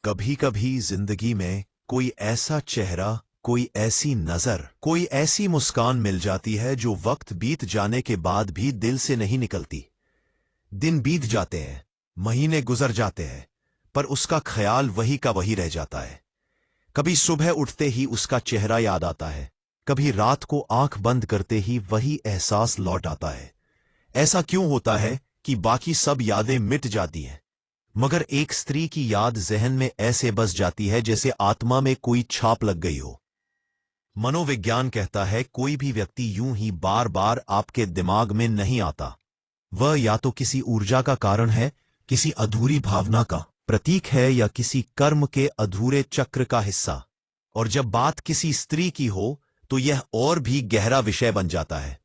कभी कभी जिंदगी में कोई ऐसा चेहरा, कोई ऐसी नजर, कोई ऐसी मुस्कान मिल जाती है जो वक्त बीत जाने के बाद भी दिल से नहीं निकलती। दिन बीत जाते हैं, महीने गुजर जाते हैं, पर उसका ख्याल वही का वही रह जाता है। कभी सुबह उठते ही उसका चेहरा याद आता है, कभी रात को आंख बंद करते ही वही एहसास लौट आता है। ऐसा क्यों होता है कि बाकी सब यादें मिट जाती हैं, मगर एक स्त्री की याद जहन में ऐसे बस जाती है जैसे आत्मा में कोई छाप लग गई हो। मनोविज्ञान कहता है कोई भी व्यक्ति यूं ही बार बार आपके दिमाग में नहीं आता। वह या तो किसी ऊर्जा का कारण है, किसी अधूरी भावना का प्रतीक है, या किसी कर्म के अधूरे चक्र का हिस्सा। और जब बात किसी स्त्री की हो तो यह और भी गहरा विषय बन जाता है।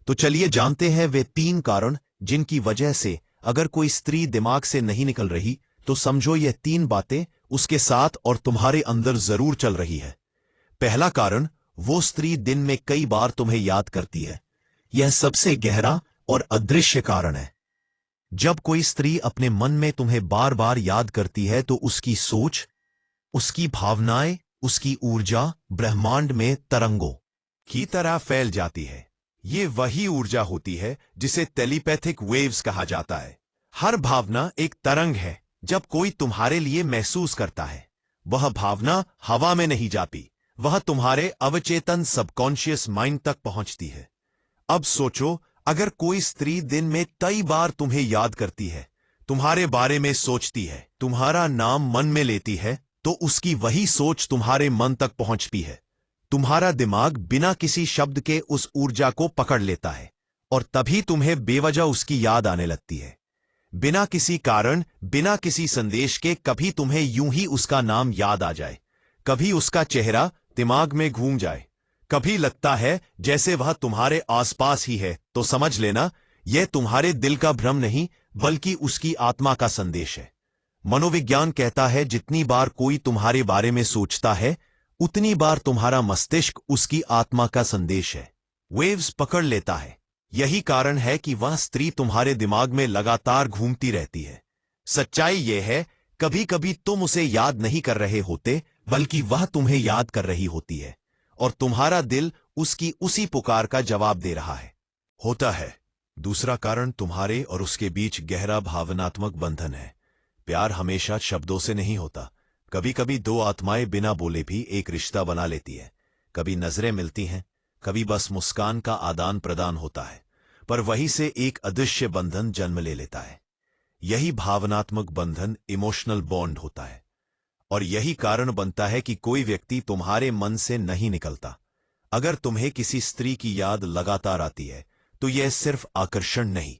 तो चलिए जानते हैं वे 3 कारण जिनकी वजह से अगर कोई स्त्री दिमाग से नहीं निकल रही तो समझो यह 3 बातें उसके साथ और तुम्हारे अंदर जरूर चल रही है। पहला कारण, वो स्त्री दिन में कई बार तुम्हें याद करती है। यह सबसे गहरा और अदृश्य कारण है। जब कोई स्त्री अपने मन में तुम्हें बार बार याद करती है तो उसकी सोच, उसकी भावनाएं, उसकी ऊर्जा ब्रह्मांड में तरंगों की तरह फैल जाती है। ये वही ऊर्जा होती है जिसे टेलीपैथिक वेव्स कहा जाता है। हर भावना एक तरंग है। जब कोई तुम्हारे लिए महसूस करता है, वह भावना हवा में नहीं जाती, वह तुम्हारे अवचेतन सबकॉन्शियस माइंड तक पहुंचती है। अब सोचो, अगर कोई स्त्री दिन में कई बार तुम्हें याद करती है, तुम्हारे बारे में सोचती है, तुम्हारा नाम मन में लेती है, तो उसकी वही सोच तुम्हारे मन तक पहुंचती है। तुम्हारा दिमाग बिना किसी शब्द के उस ऊर्जा को पकड़ लेता है और तभी तुम्हें बेवजह उसकी याद आने लगती है। बिना किसी कारण, बिना किसी संदेश के कभी तुम्हें यूं ही उसका नाम याद आ जाए, कभी उसका चेहरा दिमाग में घूम जाए, कभी लगता है जैसे वह तुम्हारे आसपास ही है, तो समझ लेना यह तुम्हारे दिल का भ्रम नहीं बल्कि उसकी आत्मा का संदेश है। मनोविज्ञान कहता है जितनी बार कोई तुम्हारे बारे में सोचता है उतनी बार तुम्हारा मस्तिष्क उसकी आत्मा का संदेश है वेव्स पकड़ लेता है। यही कारण है कि वह स्त्री तुम्हारे दिमाग में लगातार घूमती रहती है। सच्चाई यह है, कभी कभी तुम उसे याद नहीं कर रहे होते बल्कि वह तुम्हें याद कर रही होती है और तुम्हारा दिल उसकी उसी पुकार का जवाब दे रहा होता है। दूसरा कारण, तुम्हारे और उसके बीच गहरा भावनात्मक बंधन है। प्यार हमेशा शब्दों से नहीं होता। कभी कभी 2 आत्माएं बिना बोले भी एक रिश्ता बना लेती है। कभी नजरें मिलती हैं, कभी बस मुस्कान का आदान प्रदान होता है, पर वहीं से एक अदृश्य बंधन जन्म ले लेता है। यही भावनात्मक बंधन इमोशनल बॉन्ड होता है और यही कारण बनता है कि कोई व्यक्ति तुम्हारे मन से नहीं निकलता। अगर तुम्हें किसी स्त्री की याद लगातार आती है तो यह सिर्फ आकर्षण नहीं,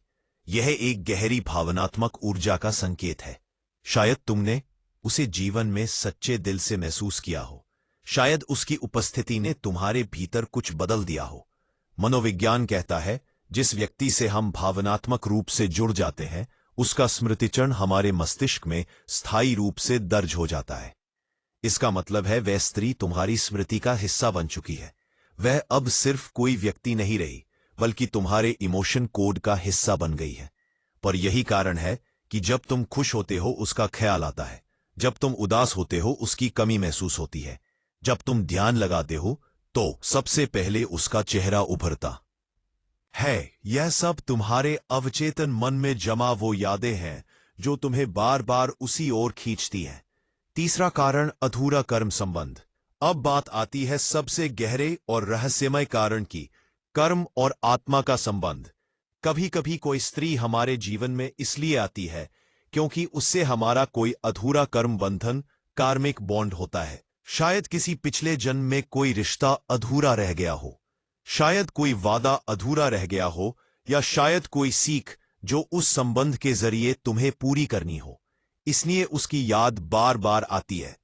यह एक गहरी भावनात्मक ऊर्जा का संकेत है। शायद तुमने उसे जीवन में सच्चे दिल से महसूस किया हो, शायद उसकी उपस्थिति ने तुम्हारे भीतर कुछ बदल दिया हो। मनोविज्ञान कहता है जिस व्यक्ति से हम भावनात्मक रूप से जुड़ जाते हैं उसका स्मृतिचरण हमारे मस्तिष्क में स्थायी रूप से दर्ज हो जाता है। इसका मतलब है वह स्त्री तुम्हारी स्मृति का हिस्सा बन चुकी है। वह अब सिर्फ कोई व्यक्ति नहीं रही बल्कि तुम्हारे इमोशन कोड का हिस्सा बन गई है। पर यही कारण है कि जब तुम खुश होते हो उसका ख्याल आता है, जब तुम उदास होते हो उसकी कमी महसूस होती है, जब तुम ध्यान लगाते हो तो सबसे पहले उसका चेहरा उभरता है। यह सब तुम्हारे अवचेतन मन में जमा वो यादें हैं जो तुम्हें बार बार उसी ओर खींचती हैं। तीसरा कारण, अधूरा कर्म संबंध। अब बात आती है सबसे गहरे और रहस्यमय कारण की, कर्म और आत्मा का संबंध। कभी कभी कोई स्त्री हमारे जीवन में इसलिए आती है क्योंकि उससे हमारा कोई अधूरा कर्म बंधन, कार्मिक बॉन्ड होता है। शायद किसी पिछले जन्म में कोई रिश्ता अधूरा रह गया हो, शायद कोई वादा अधूरा रह गया हो, या शायद कोई सीख जो उस संबंध के जरिए तुम्हें पूरी करनी हो, इसलिए उसकी याद बार बार आती है।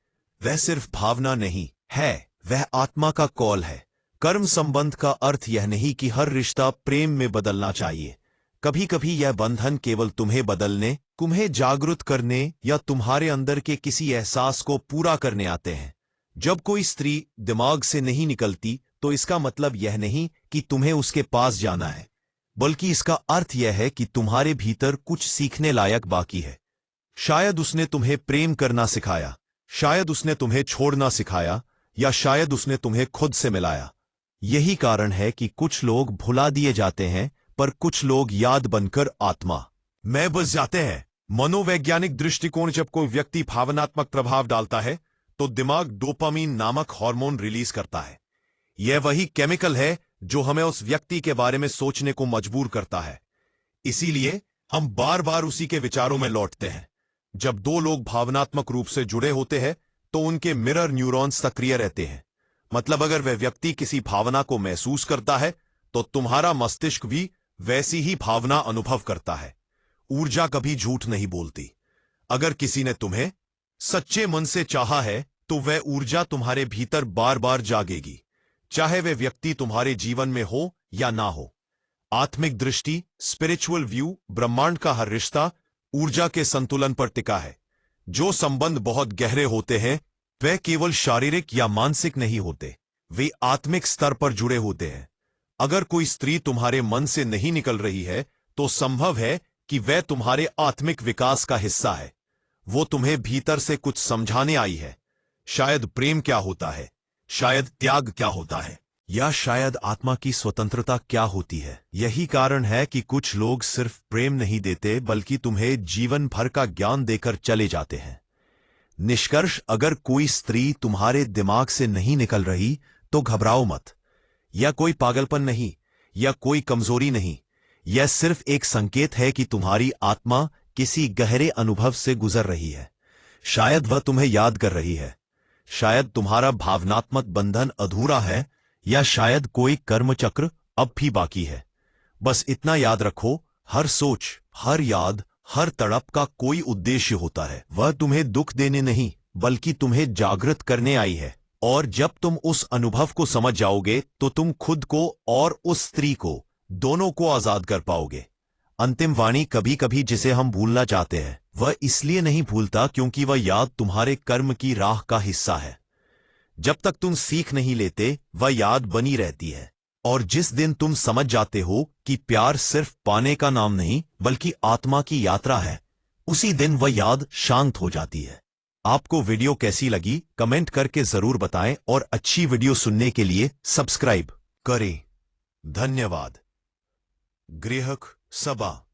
वह सिर्फ भावना नहीं है, वह आत्मा का कॉल है। कर्म संबंध का अर्थ यह नहीं कि हर रिश्ता प्रेम में बदलना चाहिए। कभी कभी यह बंधन केवल तुम्हें बदलने, तुम्हें जागरूक करने या तुम्हारे अंदर के किसी एहसास को पूरा करने आते हैं। जब कोई स्त्री दिमाग से नहीं निकलती तो इसका मतलब यह नहीं कि तुम्हें उसके पास जाना है, बल्कि इसका अर्थ यह है कि तुम्हारे भीतर कुछ सीखने लायक बाकी है। शायद उसने तुम्हें प्रेम करना सिखाया, शायद उसने तुम्हें छोड़ना सिखाया, या शायद उसने तुम्हें खुद से मिलाया। यही कारण है कि कुछ लोग भुला दिए जाते हैं, पर कुछ लोग याद बनकर आत्मा में बस जाते हैं। मनोवैज्ञानिक दृष्टिकोण, जब कोई व्यक्ति भावनात्मक प्रभाव डालता है तो दिमाग डोपामीन नामक हार्मोन रिलीज करता है। यह वही केमिकल है जो हमें उस व्यक्ति के बारे में सोचने को मजबूर करता है। इसीलिए हम बार बार उसी के विचारों में लौटते हैं। जब दो लोग भावनात्मक रूप से जुड़े होते हैं तो उनके मिरर न्यूरॉन्स सक्रिय रहते हैं। मतलब अगर वह व्यक्ति किसी भावना को महसूस करता है तो तुम्हारा मस्तिष्क भी वैसी ही भावना अनुभव करता है। ऊर्जा कभी झूठ नहीं बोलती। अगर किसी ने तुम्हें सच्चे मन से चाहा है तो वह ऊर्जा तुम्हारे भीतर बार बार जागेगी, चाहे वह व्यक्ति तुम्हारे जीवन में हो या ना हो। आत्मिक दृष्टि, स्पिरिचुअल व्यू, ब्रह्मांड का हर रिश्ता ऊर्जा के संतुलन पर टिका है। जो संबंध बहुत गहरे होते हैं वे केवल शारीरिक या मानसिक नहीं होते, वे आत्मिक स्तर पर जुड़े होते हैं। अगर कोई स्त्री तुम्हारे मन से नहीं निकल रही है तो संभव है कि वह तुम्हारे आत्मिक विकास का हिस्सा है। वो तुम्हें भीतर से कुछ समझाने आई है। शायद प्रेम क्या होता है, शायद त्याग क्या होता है, या शायद आत्मा की स्वतंत्रता क्या होती है। यही कारण है कि कुछ लोग सिर्फ प्रेम नहीं देते बल्कि तुम्हें जीवन भर का ज्ञान देकर चले जाते हैं। निष्कर्ष, अगर कोई स्त्री तुम्हारे दिमाग से नहीं निकल रही तो घबराओ मत। यह कोई पागलपन नहीं या कोई कमजोरी नहीं, यह सिर्फ एक संकेत है कि तुम्हारी आत्मा किसी गहरे अनुभव से गुजर रही है। शायद वह तुम्हें याद कर रही है, शायद तुम्हारा भावनात्मक बंधन अधूरा है, या शायद कोई कर्मचक्र अब भी बाकी है। बस इतना याद रखो, हर सोच, हर याद, हर तड़प का कोई उद्देश्य होता है। वह तुम्हें दुख देने नहीं बल्कि तुम्हें जागृत करने आई है। और जब तुम उस अनुभव को समझ जाओगे तो तुम खुद को और उस स्त्री को, दोनों को आजाद कर पाओगे। अंतिम वाणी, कभी कभी जिसे हम भूलना चाहते हैं वह इसलिए नहीं भूलता क्योंकि वह याद तुम्हारे कर्म की राह का हिस्सा है। जब तक तुम सीख नहीं लेते वह याद बनी रहती है। और जिस दिन तुम समझ जाते हो कि प्यार सिर्फ पाने का नाम नहीं बल्कि आत्मा की यात्रा है, उसी दिन वह याद शांत हो जाती है। आपको वीडियो कैसी लगी कमेंट करके जरूर बताएं और अच्छी वीडियो सुनने के लिए सब्सक्राइब करें। धन्यवाद। गृहक सभा।